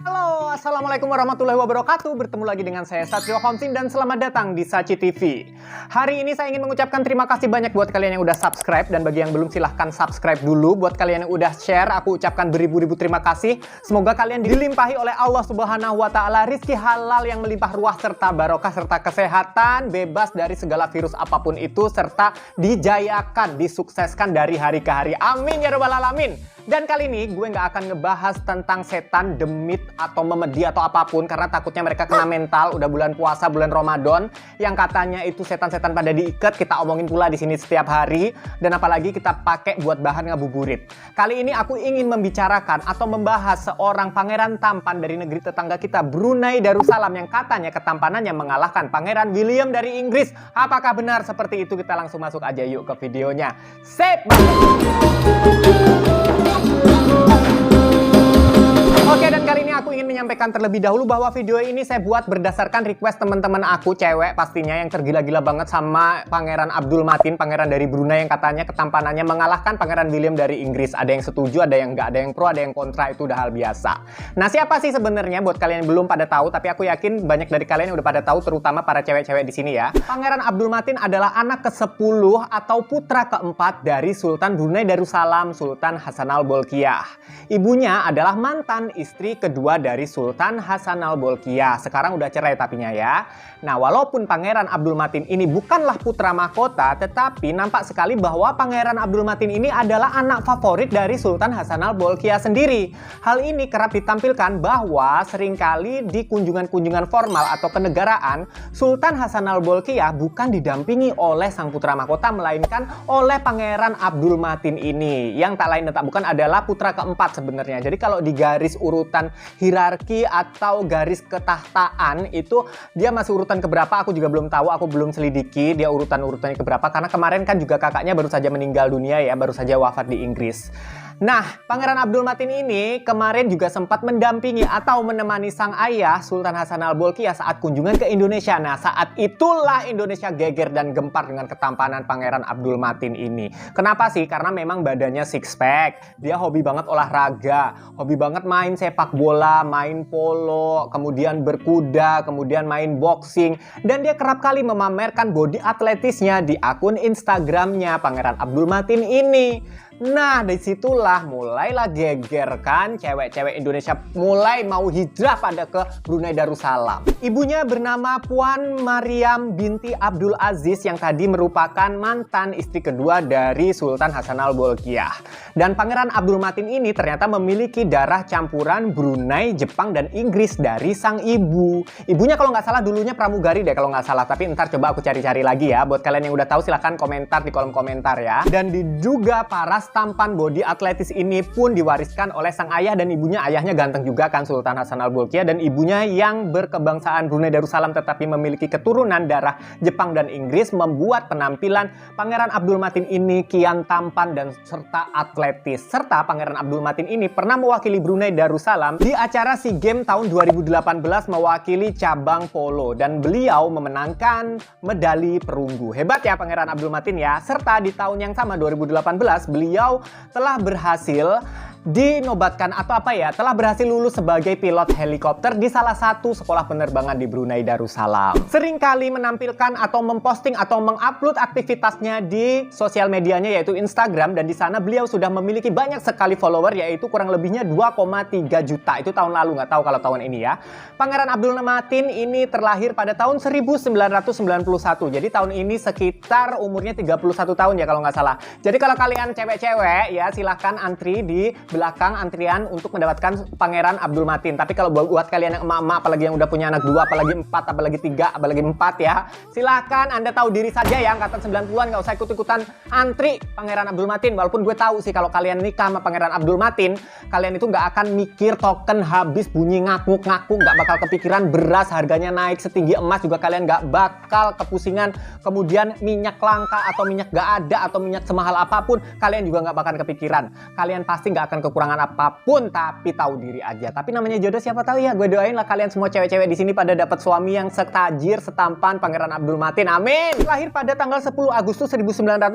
Halo, Assalamualaikum warahmatullahi wabarakatuh. Bertemu lagi dengan saya Satrio Homsin dan selamat datang di Saci TV. Hari ini saya ingin mengucapkan terima kasih banyak buat kalian yang udah subscribe, dan bagi yang belum silahkan subscribe dulu. Buat kalian yang udah share, aku ucapkan beribu-ribu terima kasih. Semoga kalian dilimpahi oleh Allah Subhanahu wa Ta'ala rizki halal yang melimpah ruah serta barokah serta kesehatan, bebas dari segala virus apapun itu, serta dijayakan, disukseskan dari hari ke hari. Amin ya rabbal alamin. Dan kali ini gue nggak akan ngebahas tentang setan, demit, atau memedi atau apapun, karena takutnya mereka kena mental. Udah bulan puasa, bulan Ramadan, yang katanya itu setan-setan pada diikat, kita omongin pula di sini setiap hari. Dan apalagi kita pakai buat bahan ngabuburit. Kali ini aku ingin membicarakan atau membahas seorang pangeran tampan dari negeri tetangga kita, Brunei Darussalam, yang katanya ketampanannya mengalahkan Pangeran William dari Inggris. Apakah benar seperti itu? Kita langsung masuk aja yuk ke videonya. Sip Oke, dan kali ini aku ingin menyampaikan terlebih dahulu bahwa video ini saya buat berdasarkan request teman-teman aku, cewek pastinya, yang tergila-gila banget sama Pangeran Abdul Matin, pangeran dari Brunei, yang katanya ketampanannya mengalahkan Pangeran William dari Inggris. Ada yang setuju, ada yang enggak, ada yang pro, ada yang kontra, itu udah hal biasa. Nah, siapa sih sebenarnya? Buat kalian yang belum pada tahu, tapi aku yakin banyak dari kalian yang udah pada tahu, terutama para cewek-cewek di sini ya. Pangeran Abdul Matin adalah anak ke-10 atau putra keempat dari Sultan Brunei Darussalam, Sultan Hassanal Bolkiah. Ibunya adalah mantan istri kedua dari Sultan Hassanal Bolkiah. Sekarang udah cerai tapinya ya. Nah, walaupun Pangeran Abdul Matin ini bukanlah putra mahkota, tetapi nampak sekali bahwa Pangeran Abdul Matin ini adalah anak favorit dari Sultan Hassanal Bolkiah sendiri. Hal ini kerap ditampilkan bahwa seringkali di kunjungan-kunjungan formal atau kenegaraan, Sultan Hassanal Bolkiah bukan didampingi oleh sang putra mahkota, melainkan oleh Pangeran Abdul Matin ini, yang tak lain dan tak bukan adalah putra keempat sebenarnya. Jadi kalau di garis urutan hierarki atau garis ketahtaan itu dia masih urutan keberapa aku juga belum tahu, aku belum selidiki dia urutannya keberapa, karena kemarin kan juga kakaknya baru saja meninggal dunia ya, baru saja wafat di Inggris. Nah, Pangeran Abdul Matin ini kemarin juga sempat mendampingi atau menemani sang ayah Sultan Hassanal Bolkiah saat kunjungan ke Indonesia. Nah, saat itulah Indonesia geger dan gempar dengan ketampanan Pangeran Abdul Matin ini. Kenapa sih? Karena memang badannya six pack. Dia hobi banget olahraga, hobi banget main sepak bola, main polo, kemudian berkuda, kemudian main boxing, dan dia kerap kali memamerkan body atletisnya di akun Instagramnya Pangeran Abdul Matin ini. Nah, disitulah mulailah geger kan, cewek-cewek Indonesia mulai mau hijrah pada ke Brunei Darussalam. Ibunya bernama Puan Mariam binti Abdul Aziz, yang tadi merupakan mantan istri kedua dari Sultan Hassanal Bolkiah. Dan Pangeran Abdul Matin ini ternyata memiliki darah campuran Brunei, Jepang, dan Inggris dari sang ibu. Ibunya kalau nggak salah dulunya pramugari deh kalau nggak salah, tapi ntar coba aku cari-cari lagi ya. Buat kalian yang udah tahu silahkan komentar di kolom komentar ya. Dan diduga paras tampan body atletis ini pun diwariskan oleh sang ayah dan ibunya. Ayahnya ganteng juga kan, Sultan Hassanal Bolkiah, dan ibunya yang berkebangsaan Brunei Darussalam tetapi memiliki keturunan darah Jepang dan Inggris, membuat penampilan Pangeran Abdul Matin ini kian tampan dan serta atletis. Serta Pangeran Abdul Matin ini pernah mewakili Brunei Darussalam di acara SEA Games tahun 2018 mewakili cabang polo, dan beliau memenangkan medali perunggu. Hebat ya Pangeran Abdul Matin ya. Serta di tahun yang sama 2018 beliau telah berhasil dinobatkan atau telah berhasil lulus sebagai pilot helikopter di salah satu sekolah penerbangan di Brunei Darussalam. Seringkali menampilkan atau memposting atau mengupload aktivitasnya di sosial medianya yaitu Instagram, dan di sana beliau sudah memiliki banyak sekali follower, yaitu kurang lebihnya 2,3 juta. Itu tahun lalu, nggak tahu kalau tahun ini ya. Pangeran Abdul Matin ini terlahir pada tahun 1991. Jadi tahun ini sekitar umurnya 31 tahun ya kalau nggak salah. Jadi kalau kalian cewek-cewek ya silahkan antri di belakang antrian untuk mendapatkan Pangeran Abdul Matin. Tapi kalau buat kalian yang emak-emak, apalagi yang udah punya anak 2, apalagi 4, apalagi 3, apalagi 4 ya, silakan Anda tahu diri saja ya, angkatan 90-an, nggak usah ikut-ikutan antri Pangeran Abdul Matin. Walaupun gue tahu sih kalau kalian nikah sama Pangeran Abdul Matin, kalian itu nggak akan mikir token habis bunyi ngakuk-ngakuk, nggak bakal kepikiran beras harganya naik setinggi emas juga kalian nggak bakal kepusingan, kemudian minyak langka atau minyak nggak ada atau minyak semahal apapun, kalian juga juga nggak bakal kepikiran. Kalian pasti nggak akan kekurangan apapun, tapi tahu diri aja. Tapi namanya jodoh siapa tahu ya. Gue doain lah kalian semua cewek-cewek di sini pada dapat suami yang setajir setampan Pangeran Abdul Matin. Amin. Lahir pada tanggal 10 Agustus 1991,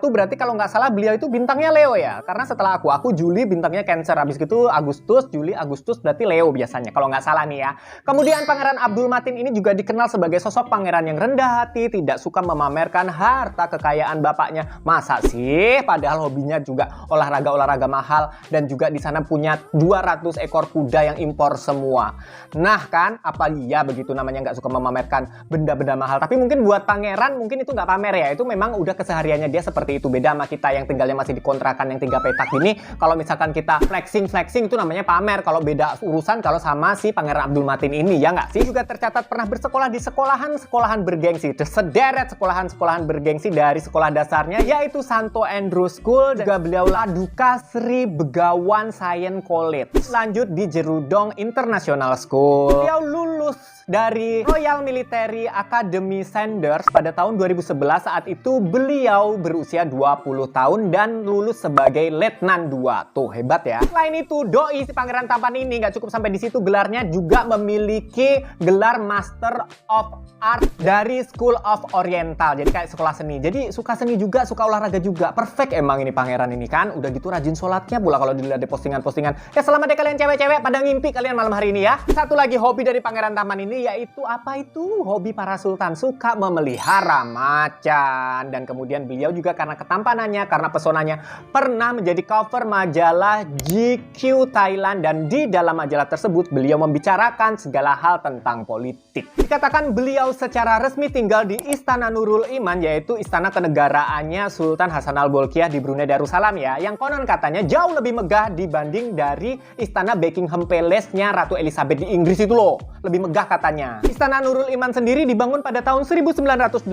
berarti kalau nggak salah beliau itu bintangnya Leo ya. Karena setelah aku Juli bintangnya Cancer, habis gitu Agustus, Juli, Agustus berarti Leo biasanya kalau nggak salah nih ya. Kemudian Pangeran Abdul Matin ini juga dikenal sebagai sosok pangeran yang rendah hati, tidak suka memamerkan harta kekayaan bapaknya. Masa sih? Padahal hobinya juga olahraga mahal dan juga di sana punya 200 ekor kuda yang impor semua. Nah kan, apa iya begitu namanya nggak suka memamerkan benda-benda mahal. Tapi mungkin buat pangeran mungkin itu nggak pamer ya. Itu memang udah kesehariannya dia seperti itu. Beda sama kita yang tinggalnya masih di kontrakan yang 3 petak ini. Kalau misalkan kita flexing itu namanya pamer. Kalau beda urusan kalau sama si Pangeran Abdul Matin ini, ya nggak sih? Juga tercatat pernah bersekolah di sekolahan bergengsi. Sederet sekolahan bergengsi dari sekolah dasarnya yaitu Santo Andrew School. Juga beliau Laduka Sri Begawan Science College. Lanjut di Jerudong International School. Beliau lulus dari Royal Military Academy Sanders pada tahun 2011. Saat itu beliau berusia 20 tahun dan lulus sebagai Letnan 2. Tuh hebat ya. Selain itu doi si Pangeran tampan ini nggak cukup sampai di situ, gelarnya juga memiliki gelar Master of Art dari School of Oriental. Jadi kayak sekolah seni. Jadi suka seni juga, suka olahraga juga. Perfect emang ini pangeran ini kan. Udah gitu rajin sholatnya pula kalau dilihat di postingan-postingan. Ya selamat deh kalian cewek-cewek pada ngimpi kalian malam hari ini ya. Satu lagi hobi dari Pangeran tampan ini yaitu apa itu? Hobi para sultan, suka memelihara macan. Dan kemudian beliau juga karena ketampanannya, karena pesonanya pernah menjadi cover majalah GQ Thailand, dan di dalam majalah tersebut beliau membicarakan segala hal tentang politik. Dikatakan beliau secara resmi tinggal di Istana Nurul Iman, yaitu istana kenegaraannya Sultan Hasan al-Bolkiah di Brunei Darussalam ya, yang konon katanya jauh lebih megah dibanding dari istana Buckingham Palace-nya Ratu Elizabeth di Inggris itu loh. Lebih megah katanya. Istana Nurul Iman sendiri dibangun pada tahun 1984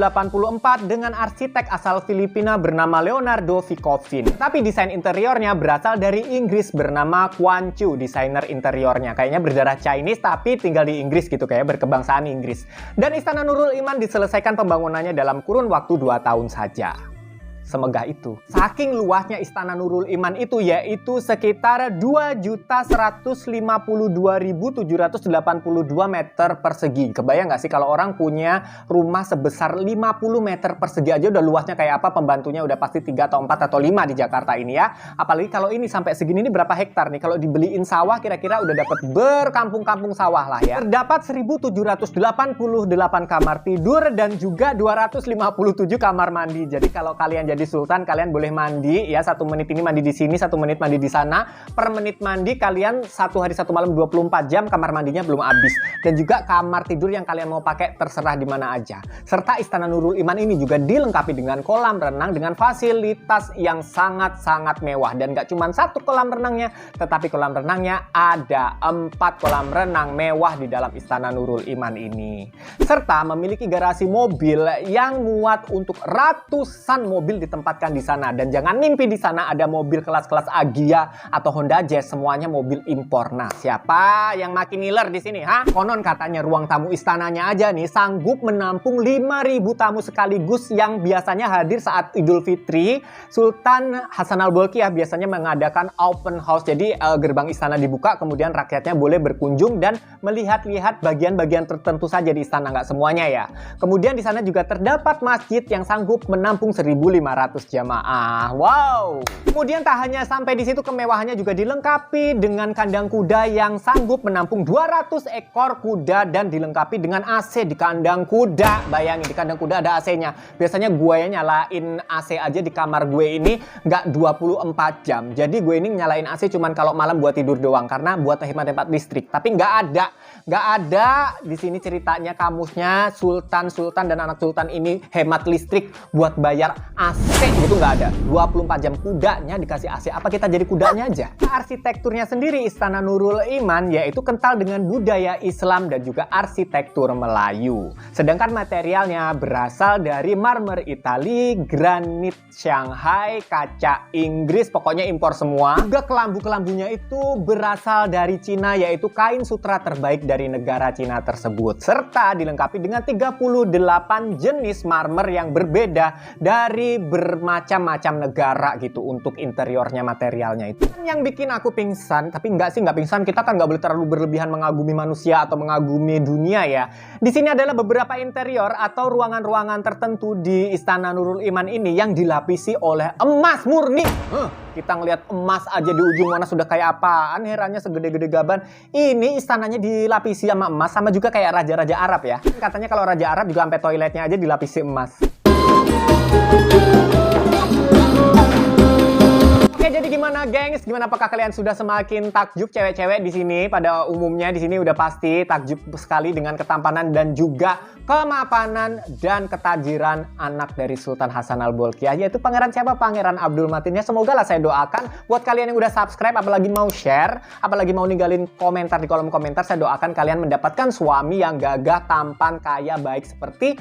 dengan arsitek asal Filipina bernama Leonardo Vikovin. Tapi desain interiornya berasal dari Inggris bernama Quan Chu, desainer interiornya. Kayaknya berdarah Chinese tapi tinggal di Inggris gitu, kayak berkebangsaan Inggris. Dan Istana Nurul Iman diselesaikan pembangunannya dalam kurun waktu 2 tahun saja. Semegah itu. Saking luasnya Istana Nurul Iman itu yaitu sekitar 2.152.782 meter persegi. Kebayang nggak sih kalau orang punya rumah sebesar 50 meter persegi aja udah luasnya kayak apa? Pembantunya udah pasti 3 atau 4 atau 5 di Jakarta ini ya. Apalagi kalau ini sampai segini ini berapa hektar nih? Kalau dibeliin sawah kira-kira udah dapat berkampung-kampung sawah lah ya. Terdapat 1.788 kamar tidur dan juga 257 kamar mandi. Jadi kalau kalian jadi sultan, kalian boleh mandi ya, 1 menit ini mandi di sini, 1 menit mandi di sana. Per menit mandi kalian 1 hari 1 malam 24 jam kamar mandinya belum habis. Dan juga kamar tidur yang kalian mau pakai terserah di mana aja. Serta Istana Nurul Iman ini juga dilengkapi dengan kolam renang dengan fasilitas yang sangat-sangat mewah. Dan gak cuma 1 kolam renangnya, tetapi kolam renangnya ada 4 kolam renang mewah di dalam Istana Nurul Iman ini. Serta memiliki garasi mobil yang muat untuk ratusan mobil ditempatkan di sana. Dan jangan mimpi di sana ada mobil kelas-kelas Agya atau Honda Jazz, semuanya mobil impor. Nah, siapa yang makin ngiler di sini, ha? Konon katanya ruang tamu istananya aja nih sanggup menampung 5.000 tamu sekaligus yang biasanya hadir saat Idul Fitri. Sultan Hasan al-Bolkiah biasanya mengadakan open house. Jadi gerbang istana dibuka, kemudian rakyatnya boleh berkunjung dan melihat-lihat bagian-bagian tertentu saja di istana, nggak semuanya ya. Kemudian di sana juga terdapat masjid yang sanggup menampung 1.500 jamaah. Wow. Kemudian tak hanya sampai di situ, kemewahannya juga dilengkapi dengan kandang kuda yang sanggup menampung 200 ekor kuda dan dilengkapi dengan AC di kandang kuda. Bayangin di kandang kuda ada AC-nya. Biasanya gue nyalain AC aja di kamar gue ini nggak 24 jam. Jadi gue ini nyalain AC cuman kalau malam buat tidur doang karena buat hemat listrik. Tapi nggak ada di sini ceritanya kamusnya sultan dan anak sultan ini hemat listrik buat bayar AC gitu, nggak ada. 24 jam kudanya dikasih AC. Apa kita jadi kudanya aja? Arsitekturnya sendiri Istana Nurul Iman yaitu kental dengan budaya Islam dan juga arsitektur Melayu. Sedangkan materialnya berasal dari marmer Itali, granit Shanghai, kaca Inggris, pokoknya impor semua. Juga kelambu-kelambunya itu berasal dari Cina, yaitu kain sutra terbaik dari negara Cina tersebut. Serta dilengkapi dengan 38 jenis marmer yang berbeda dari bermacam-macam negara gitu untuk interiornya, materialnya itu. Yang bikin aku pingsan, tapi nggak pingsan, kita kan nggak boleh terlalu berlebihan mengagumi manusia atau mengagumi dunia ya. Di sini adalah beberapa interior atau ruangan-ruangan tertentu di Istana Nurul Iman ini yang dilapisi oleh emas murni. Kita ngelihat emas aja di ujung mana sudah kayak apaan, herannya segede-gede gaban. Ini istananya dilapisi sama emas, sama juga kayak raja-raja Arab ya. Katanya kalau raja Arab juga sampai toiletnya aja dilapisi emas. Oke, jadi gimana gengs? Gimana, apakah kalian sudah semakin takjub? Cewek-cewek di sini pada umumnya di sini udah pasti takjub sekali dengan ketampanan dan juga kemapanan dan ketajiran anak dari Sultan Hasan Al-Bolkiah, yaitu pangeran siapa? Pangeran Abdul Matin. Ya, semoga lah, saya doakan buat kalian yang udah subscribe, apalagi mau share, apalagi mau ninggalin komentar di kolom komentar, saya doakan kalian mendapatkan suami yang gagah, tampan, kaya, baik seperti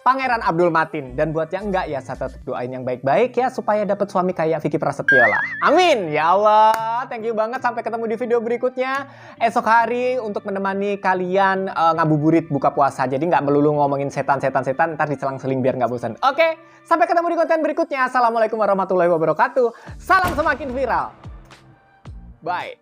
Pangeran Abdul Matin. Dan buat yang enggak ya, saya tetap doain yang baik-baik ya, supaya dapat suami kayak Vicky Prasetyo lah. Amin ya Allah. Thank you banget, sampai ketemu di video berikutnya esok hari untuk menemani kalian ngabuburit buka puasa. Jadi nggak melulu ngomongin setan, ntar diselang-seling biar nggak bosan. Oke, sampai ketemu di konten berikutnya. Assalamualaikum warahmatullahi wabarakatuh. Salam semakin viral. Bye.